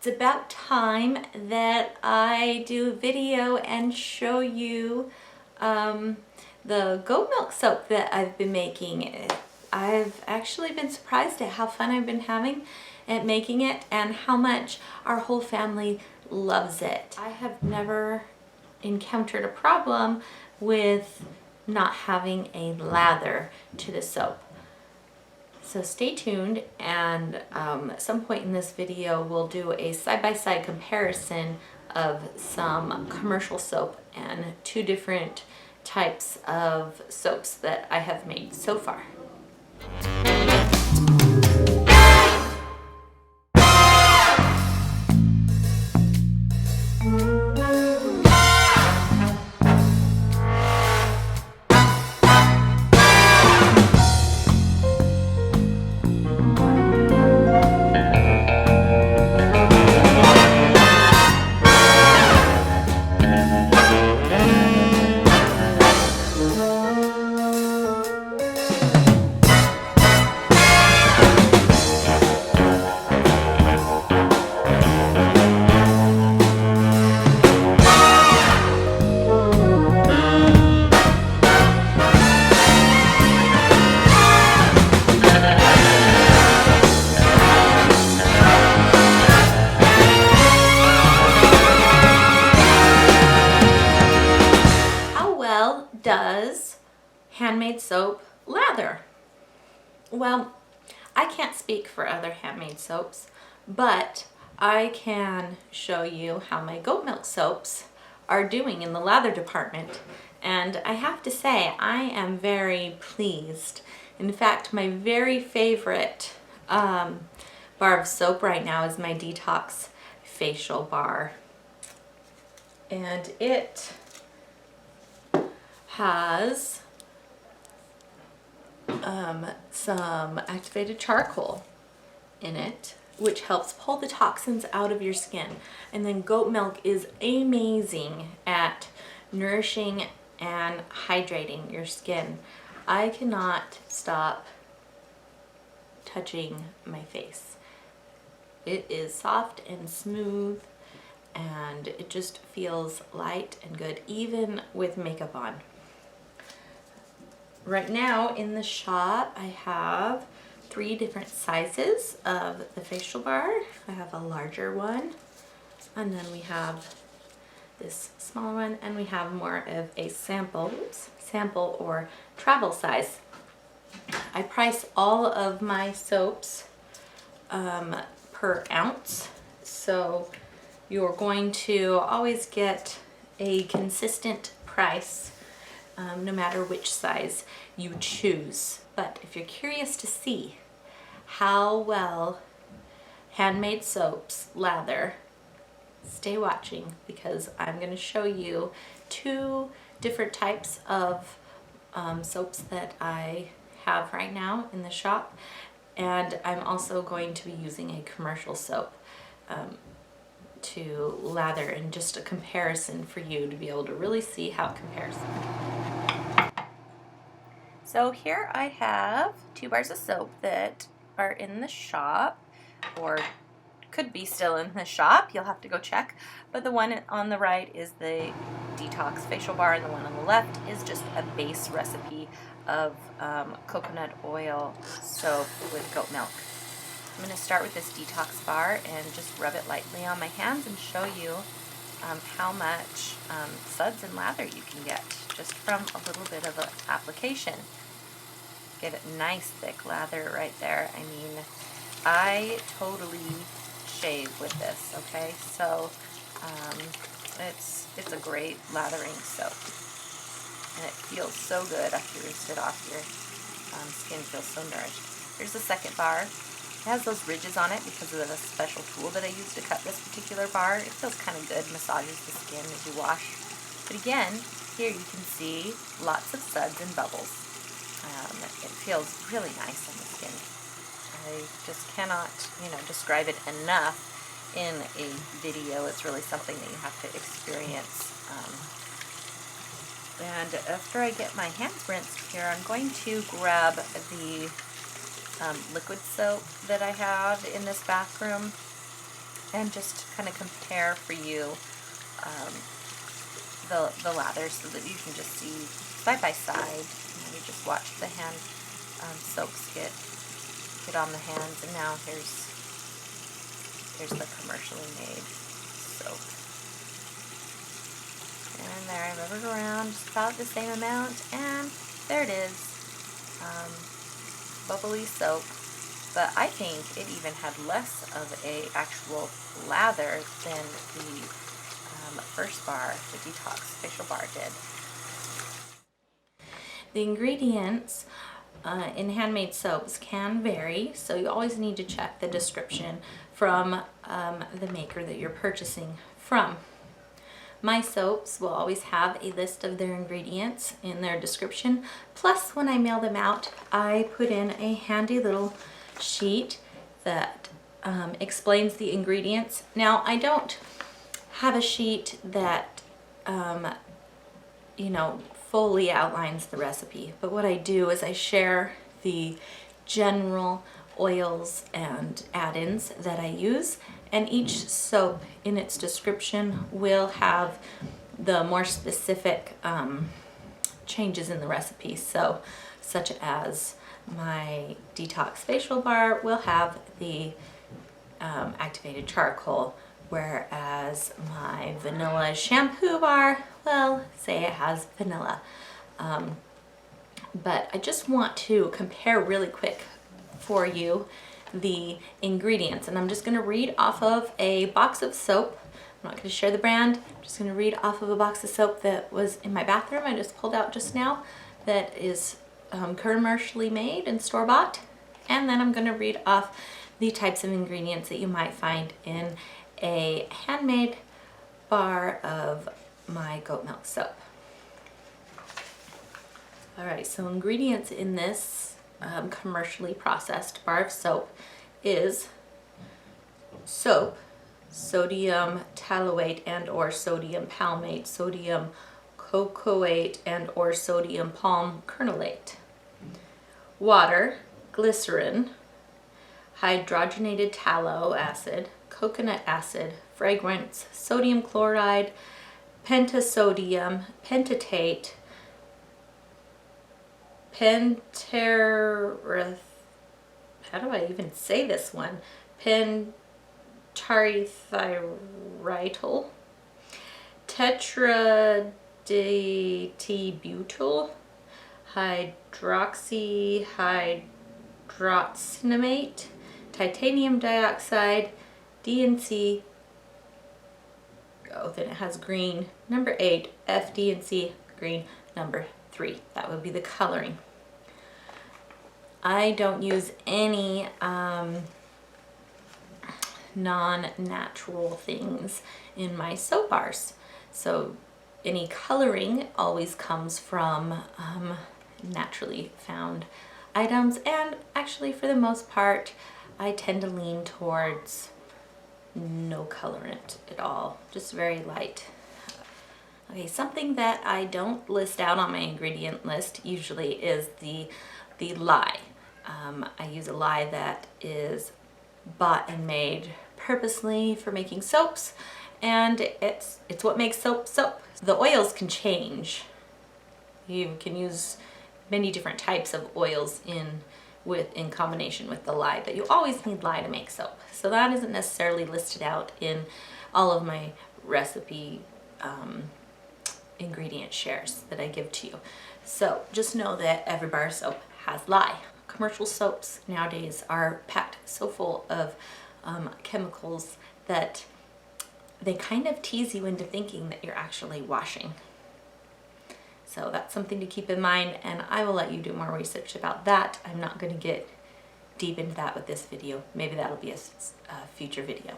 It's about time that I do a video and show you the goat milk soap that I've been making. I've actually been surprised at how fun I've been having at making it and how much our whole family loves it. I have never encountered a problem with not having a lather to the soap. So stay tuned, and at some point in this video we'll do a side-by-side comparison of some commercial soap and two different types of soaps that I have made so far. Does handmade soap lather? Well, I can't speak for other handmade soaps, but I can show you how my goat milk soaps are doing in the lather department. And I have to say, I am very pleased. In fact, my very favorite bar of soap right now is my Detox Facial Bar. And it has some activated charcoal in it, which helps pull the toxins out of your skin. And then goat milk is amazing at nourishing and hydrating your skin. I cannot stop touching my face. It is soft and smooth, and it just feels light and good, even with makeup on. Right now in the shop, I have 3 different sizes of the facial bar. I have a larger one, and then we have this smaller one, and we have more of a sample or travel size. I price all of my soaps per ounce, so you're going to always get a consistent price no matter which size you choose. But if you're curious to see how well handmade soaps lather, stay watching, because I'm going to show you 2 different types of soaps that I have right now in the shop, and I'm also going to be using a commercial soap to lather, in just a comparison for you to be able to really see how it compares. So here I have 2 bars of soap that are in the shop, or could be still in the shop. You'll have to go check. But the one on the right is the Detox Facial Bar, and the one on the left is just a base recipe of coconut oil soap with goat milk. I'm going to start with this detox bar and just rub it lightly on my hands and show you how much suds and lather you can get just from a little bit of an application. Get it nice thick lather right there. I mean, I totally shave with this, okay? So it's a great lathering soap, and it feels so good after you rinse it off. Your skin feels so nourished. Here's the second bar. It has those ridges on it because of the special tool that I use to cut this particular bar. It feels kind of good, massages the skin as you wash. But again, here you can see lots of suds and bubbles. It feels really nice on the skin. I just cannot, describe it enough in a video. It's really something that you have to experience. And after I get my hands rinsed here, I'm going to grab the liquid soap that I have in this bathroom, and just kind of compare for you the lathers so that you can just see side by side. You just watch the hand soaps get on the hands, and now here's the commercially made soap. And there, I rub it around just about the same amount, and there it is, bubbly soap. But I think it even had less of a actual lather than the first bar, the Detox Facial Bar, did. The ingredients in handmade soaps can vary, so you always need to check the description from the maker that you're purchasing from. My soaps will always have a list of their ingredients in their description. Plus, when I mail them out, I put in a handy little sheet that explains the ingredients. Now, I don't have a sheet that you know, fully outlines the recipe, but what I do is I share the general oils and add-ins that I use, and each soap in its description will have the more specific changes in the recipe. So, such as my Detox Facial Bar will have the activated charcoal, whereas my vanilla shampoo bar, well, say it has vanilla. But I just want to compare really quick for you the ingredients, and I'm just going to read off of a box of soap. I'm not going to share the brand. I'm just going to read off of a box of soap that was in my bathroom I just pulled out just now, that is commercially made and store-bought, and then I'm going to read off the types of ingredients that you might find in a handmade bar of my goat milk soap. Alright, so ingredients in this commercially processed bar of soap is soap, sodium tallowate and or sodium palmate, sodium cocoate and or sodium palm kernelate, water, glycerin, hydrogenated tallow acid, coconut acid, fragrance, sodium chloride, pentasodium, pentatate, how do I even say this one? Pentarethritol, tetradietibutyl, hydroxyhydrocinamate, titanium dioxide, DNC, oh, then it has green, number 8, FDNC, green, number 3. That would be the coloring. I don't use any non-natural things in my soap bars. So any coloring always comes from naturally found items, and actually for the most part I tend to lean towards no colorant at all, just very light. Okay, something that I don't list out on my ingredient list usually is the lye. I use a lye that is bought and made purposely for making soaps, and it's what makes soap soap. The oils can change. You can use many different types of oils in combination with the lye, but you always need lye to make soap. So that isn't necessarily listed out in all of my recipe ingredient shares that I give to you. So just know that every bar of soap has lye. Commercial soaps nowadays are packed so full of chemicals that they kind of tease you into thinking that you're actually washing. So that's something to keep in mind, and I will let you do more research about that. I'm not going to get deep into that with this video. Maybe that'll be a future video.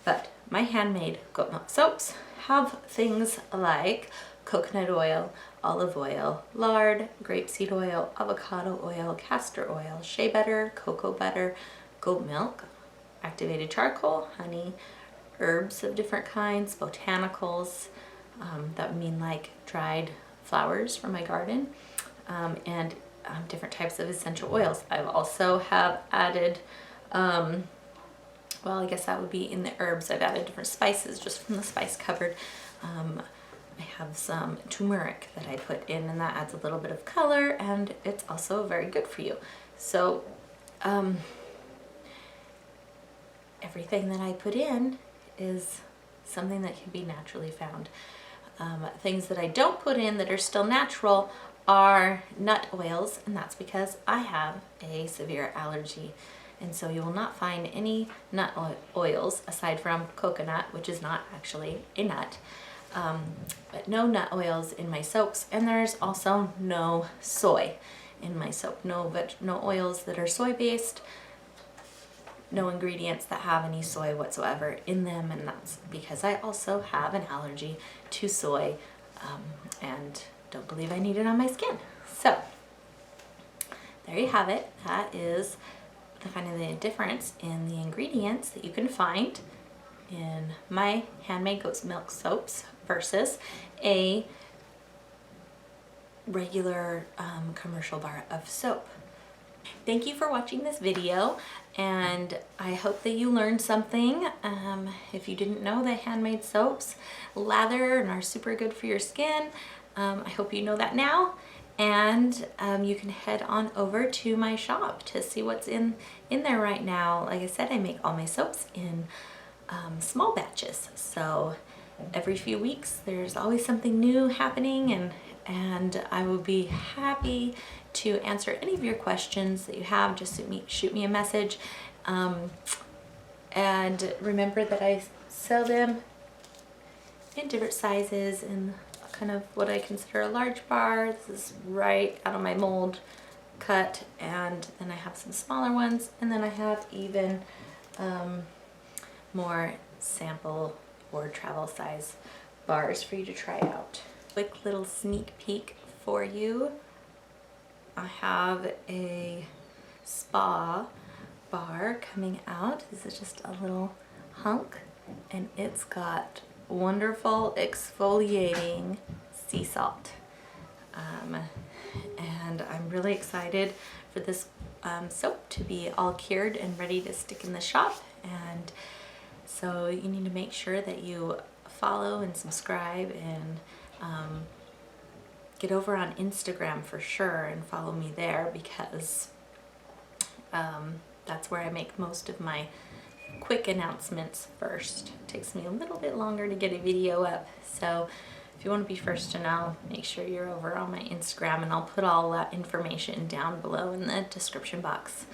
But my handmade goat milk soaps have things like coconut oil, olive oil, lard, grapeseed oil, avocado oil, castor oil, shea butter, cocoa butter, goat milk, activated charcoal, honey, herbs of different kinds, botanicals, that would mean like dried flowers from my garden, and different types of essential oils. I also have added, well, I guess that would be in the herbs. I've added different spices just from the spice cupboard. I have some turmeric that I put in, and that adds a little bit of color, and it's also very good for you. So everything that I put in is something that can be naturally found. Things that I don't put in that are still natural are nut oils, and that's because I have a severe allergy. And so you will not find any nut oils aside from coconut, which is not actually a nut. But no nut oils in my soaps, and there's also no soy in my soap. No oils that are soy based, no ingredients that have any soy whatsoever in them, and that's because I also have an allergy to soy and don't believe I need it on my skin. So there you have it. That is kind of the difference in the ingredients that you can find in my handmade goat's milk soaps versus a regular commercial bar of soap. Thank you for watching this video, and I hope that you learned something. If you didn't know that handmade soaps lather and are super good for your skin, I hope you know that now. And you can head on over to my shop to see what's in there right now. Like I said, I make all my soaps in small batches, so every few weeks there's always something new happening, and I will be happy to answer any of your questions that you have. Just shoot me a message, and remember that I sell them in different sizes and kind of what I consider a large bar. This is right out of my mold cut, and then I have some smaller ones, and then I have even more sample or travel size bars for you to try out. Quick little sneak peek for you. I have a spa bar coming out. This is just a little hunk, and it's got wonderful exfoliating sea salt. And I'm really excited for this soap to be all cured and ready to stick in the shop. And so you need to make sure that you follow and subscribe, and get over on Instagram for sure and follow me there, because that's where I make most of my quick announcements first. It takes me a little bit longer to get a video up, so if you want to be first to know, make sure you're over on my Instagram, and I'll put all that information down below in the description box.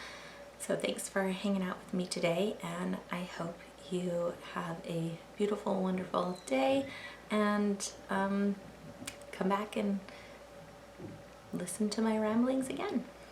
So thanks for hanging out with me today, and I hope you have a beautiful, wonderful day, and come back and listen to my ramblings again.